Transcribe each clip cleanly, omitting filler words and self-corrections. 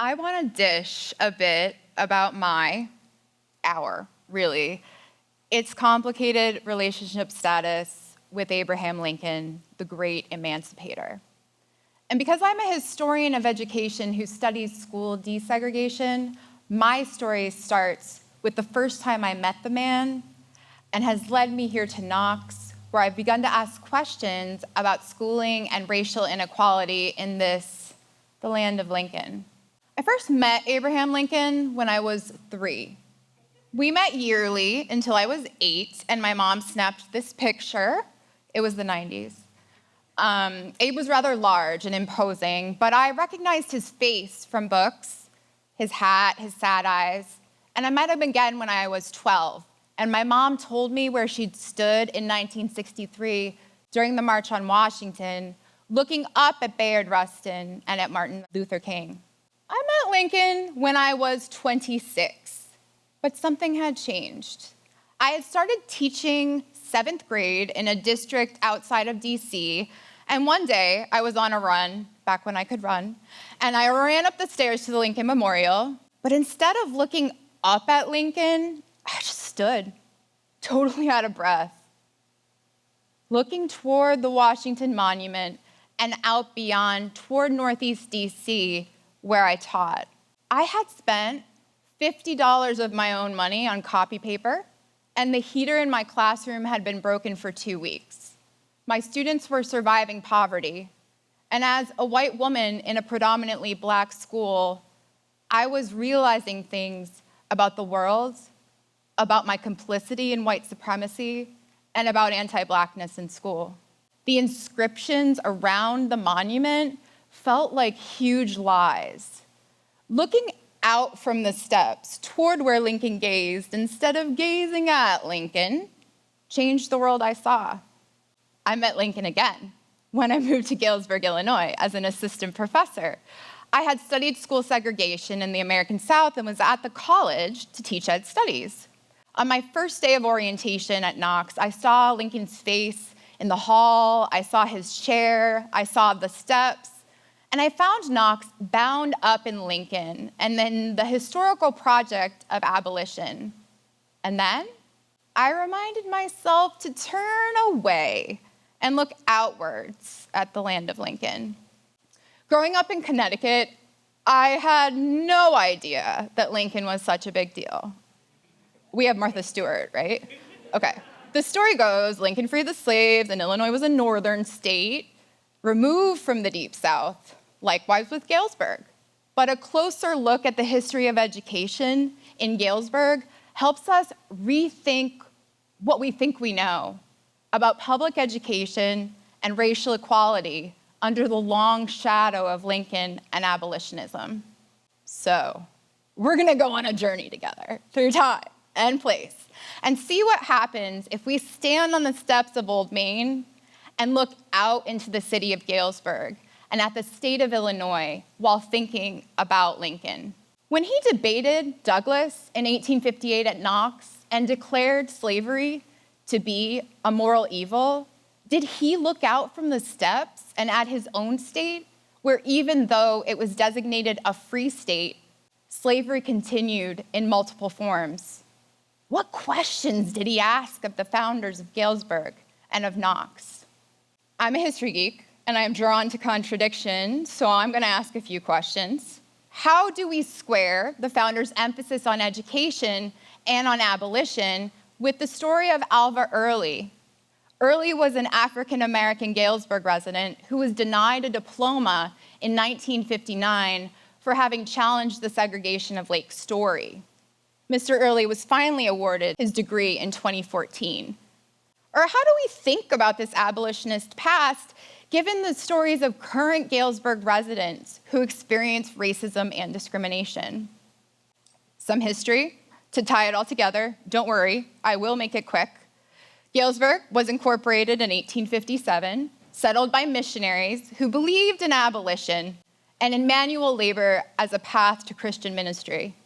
I want to dish a bit about its complicated relationship status with Abraham Lincoln, the great emancipator. And because I'm a historian of education who studies school desegregation, my story starts with the first time I met the man and has led me here to Knox, where I've begun to ask questions about schooling and racial inequality in the land of Lincoln. I first met Abraham Lincoln when I was 3. We met yearly until I was 8, and my mom snapped this picture. It was the 90s. Abe was rather large and imposing, but I recognized his face from books, his hat, his sad eyes, and I met him again when I was 12. And my mom told me where she'd stood in 1963 during the March on Washington, looking up at Bayard Rustin and at Martin Luther King. I met Lincoln when I was 26, but something had changed. I had started teaching 7th grade in a district outside of DC, and one day I was on a run, back when I could run, and I ran up the stairs to the Lincoln Memorial, but instead of looking up at Lincoln, I just stood, totally out of breath, looking toward the Washington Monument and out beyond toward Northeast DC, where I taught. I had spent $50 of my own money on copy paper, and the heater in my classroom had been broken for 2 weeks. My students were surviving poverty, and as a white woman in a predominantly Black school, I was realizing things about the world, about my complicity in white supremacy, and about anti-Blackness in school. The inscriptions around the monument felt like huge lies. Looking out from the steps toward where Lincoln gazed instead of gazing at Lincoln changed the world I saw. I met Lincoln again when I moved to Galesburg, Illinois as an assistant professor. I had studied school segregation in the American South and was at the college to teach ed studies. On my first day of orientation at Knox, I saw Lincoln's face in the hall, I saw his chair, I saw the steps, and I found Knox bound up in Lincoln and then the historical project of abolition. And then I reminded myself to turn away and look outwards at the land of Lincoln. Growing up in Connecticut, I had no idea that Lincoln was such a big deal. We have Martha Stewart, right? Okay. The story goes, Lincoln freed the slaves, and Illinois was a northern state, removed from the Deep South, likewise with Galesburg. But a closer look at the history of education in Galesburg helps us rethink what we think we know about public education and racial equality under the long shadow of Lincoln and abolitionism. So, we're gonna go on a journey together through time and place and see what happens if we stand on the steps of Old Main and look out into the city of Galesburg and at the state of Illinois while thinking about Lincoln. When he debated Douglas in 1858 at Knox and declared slavery to be a moral evil, did he look out from the steps and at his own state, where even though it was designated a free state, slavery continued in multiple forms? What questions did he ask of the founders of Galesburg and of Knox? I'm a history geek, and I am drawn to contradiction, so I'm going to ask a few questions. How do we square the founders' emphasis on education and on abolition with the story of Alva Early? Early was an African-American Galesburg resident who was denied a diploma in 1959 for having challenged the segregation of Lake Story. Mr. Early was finally awarded his degree in 2014. Or how do we think about this abolitionist past given the stories of current Galesburg residents who experience racism and discrimination? Some history to tie it all together. Don't worry, I will make it quick. Galesburg was incorporated in 1857, settled by missionaries who believed in abolition and in manual labor as a path to Christian ministry.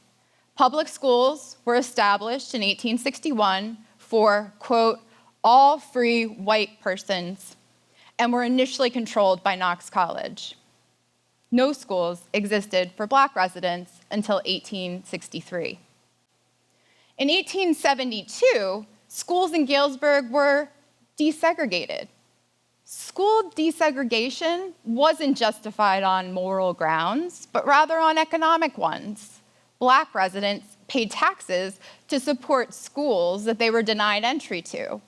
Public schools were established in 1861 for, quote, all free white persons, and were initially controlled by Knox College. No schools existed for Black residents until 1863. In 1872, schools in Galesburg were desegregated. School desegregation wasn't justified on moral grounds, but rather on economic ones. Black residents paid taxes to support schools that they were denied entry to,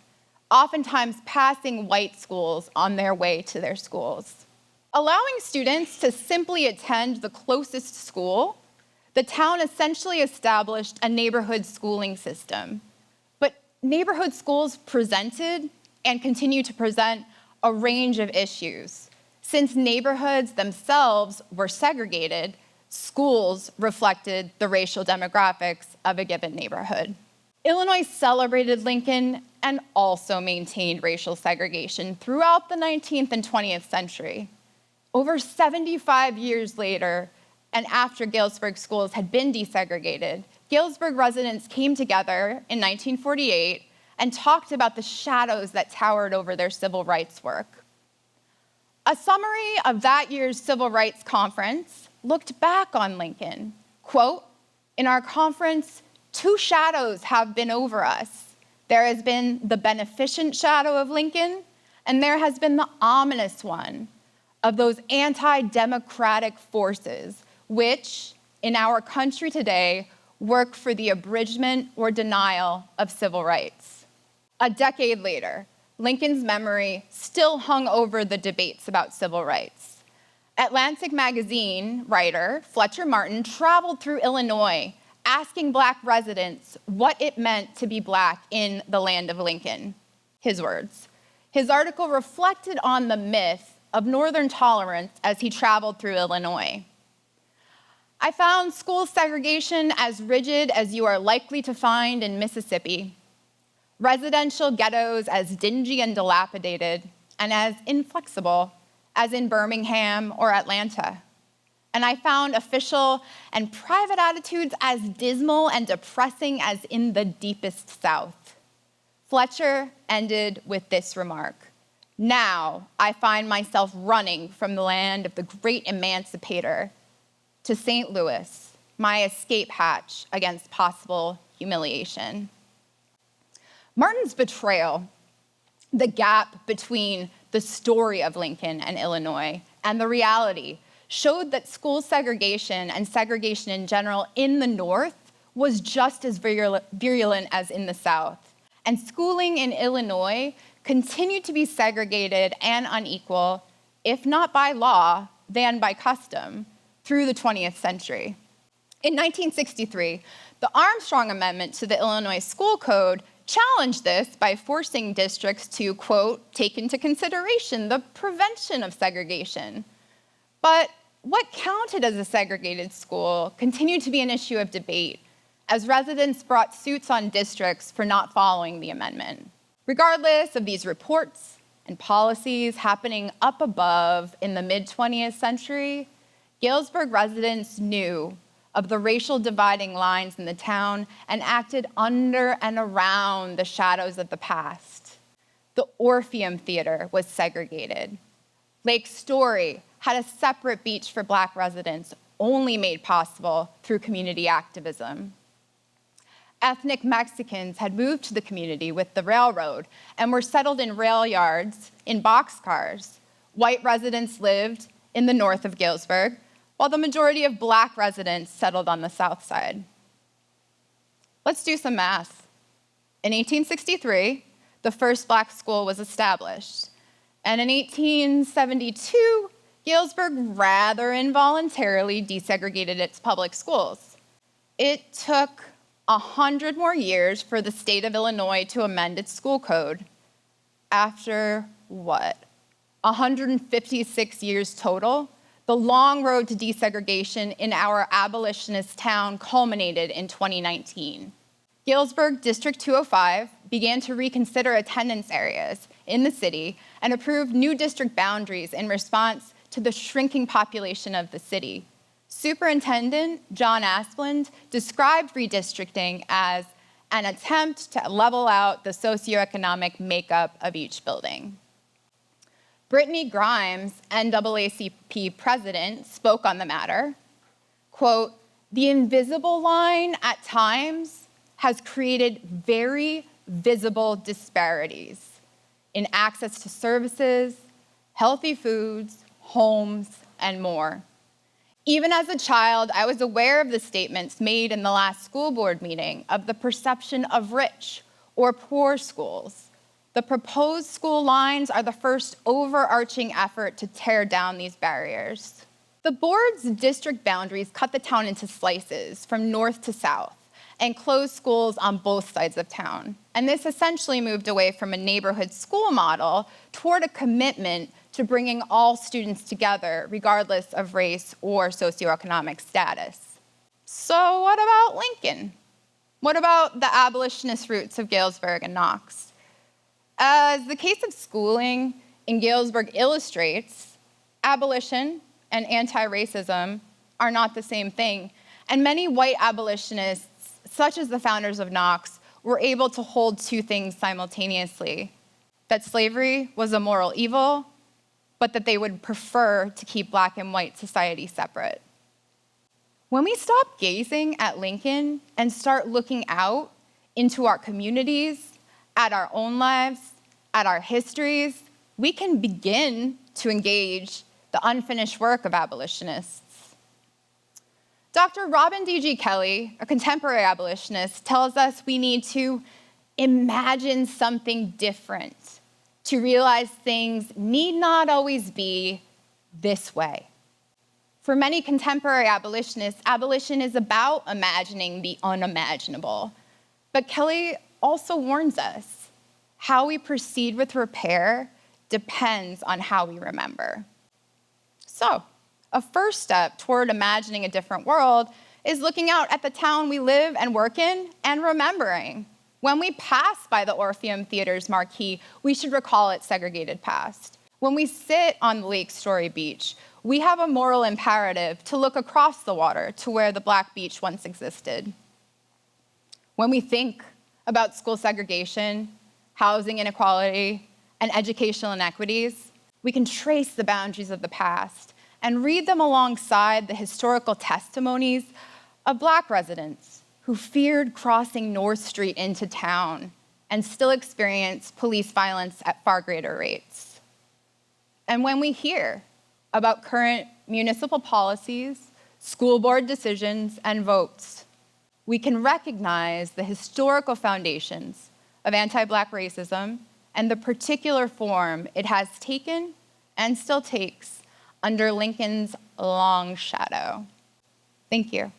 oftentimes passing white schools on their way to their schools. Allowing students to simply attend the closest school, the town essentially established a neighborhood schooling system. But neighborhood schools presented and continue to present a range of issues. Since neighborhoods themselves were segregated, schools reflected the racial demographics of a given neighborhood. Illinois celebrated Lincoln and also maintained racial segregation throughout the 19th and 20th century. Over 75 years later, and after Galesburg schools had been desegregated, Galesburg residents came together in 1948 and talked about the shadows that towered over their civil rights work. A summary of that year's Civil Rights Conference looked back on Lincoln. Quote, "In our conference, two shadows have been over us. There has been the beneficent shadow of Lincoln, and there has been the ominous one of those anti-democratic forces which, in our country today, work for the abridgment or denial of civil rights." A decade later, Lincoln's memory still hung over the debates about civil rights. Atlantic magazine writer Fletcher Martin traveled through Illinois asking Black residents what it meant to be Black in the land of Lincoln. His words. His article reflected on the myth of Northern tolerance as he traveled through Illinois. "I found school segregation as rigid as you are likely to find in Mississippi, residential ghettos as dingy and dilapidated, and as inflexible as in Birmingham or Atlanta. And I found official and private attitudes as dismal and depressing as in the deepest South." Fletcher ended with this remark, "Now I find myself running from the land of the great emancipator to St. Louis, my escape hatch against possible humiliation." Martin's betrayal, the gap between the story of Lincoln and Illinois and the reality, showed that school segregation and segregation in general in the North was just as virulent as in the South. And schooling in Illinois continued to be segregated and unequal, if not by law, then by custom, through the 20th century. In 1963, the Armstrong Amendment to the Illinois School Code challenged this by forcing districts to, quote, "take into consideration the prevention of segregation." But what counted as a segregated school continued to be an issue of debate, as residents brought suits on districts for not following the amendment. Regardless of these reports and policies happening up above in the mid-20th century, Galesburg residents knew of the racial dividing lines in the town and acted under and around the shadows of the past. The Orpheum Theater was segregated. Lake Story had a separate beach for Black residents, only made possible through community activism. Ethnic Mexicans had moved to the community with the railroad and were settled in rail yards in boxcars. White residents lived in the north of Galesburg, while the majority of Black residents settled on the south side. Let's do some math. In 1863, the first Black school was established. And in 1872, Galesburg rather involuntarily desegregated its public schools. It took 100 more years for the state of Illinois to amend its school code. After what? 156 years total? The long road to desegregation in our abolitionist town culminated in 2019. Galesburg District 205 began to reconsider attendance areas in the city and approved new district boundaries in response to the shrinking population of the city. Superintendent John Asplund described redistricting as an attempt to level out the socioeconomic makeup of each building. Brittany Grimes, NAACP president, spoke on the matter. Quote, "The invisible line at times has created very visible disparities in access to services, healthy foods, homes, and more. Even as a child, I was aware of the statements made in the last school board meeting of the perception of rich or poor schools. The proposed school lines are the first overarching effort to tear down these barriers." The board's district boundaries cut the town into slices from north to south and closed schools on both sides of town. And this essentially moved away from a neighborhood school model toward a commitment to bringing all students together, regardless of race or socioeconomic status. So what about Lincoln? What about the abolitionist roots of Galesburg and Knox? As the case of schooling in Galesburg illustrates, abolition and anti-racism are not the same thing, and many white abolitionists, such as the founders of Knox, were able to hold two things simultaneously: that slavery was a moral evil, but that they would prefer to keep Black and white society separate. When we stop gazing at Lincoln and start looking out into our communities, at our own lives, at our histories, we can begin to engage the unfinished work of abolitionists. Dr. Robin D.G. Kelley, a contemporary abolitionist, tells us we need to imagine something different, to realize things need not always be this way. For many contemporary abolitionists, abolition is about imagining the unimaginable. But Kelley also warns us, how we proceed with repair depends on how we remember. So, a first step toward imagining a different world is looking out at the town we live and work in and remembering. When we pass by the Orpheum Theater's marquee, we should recall its segregated past. When we sit on the Lake Story beach, we have a moral imperative to look across the water to where the Black beach once existed. When we think about school segregation, housing inequality, and educational inequities, we can trace the boundaries of the past and read them alongside the historical testimonies of Black residents who feared crossing North Street into town and still experience police violence at far greater rates. And when we hear about current municipal policies, school board decisions, and votes, we can recognize the historical foundations of anti-Black racism and the particular form it has taken and still takes under Lincoln's long shadow. Thank you.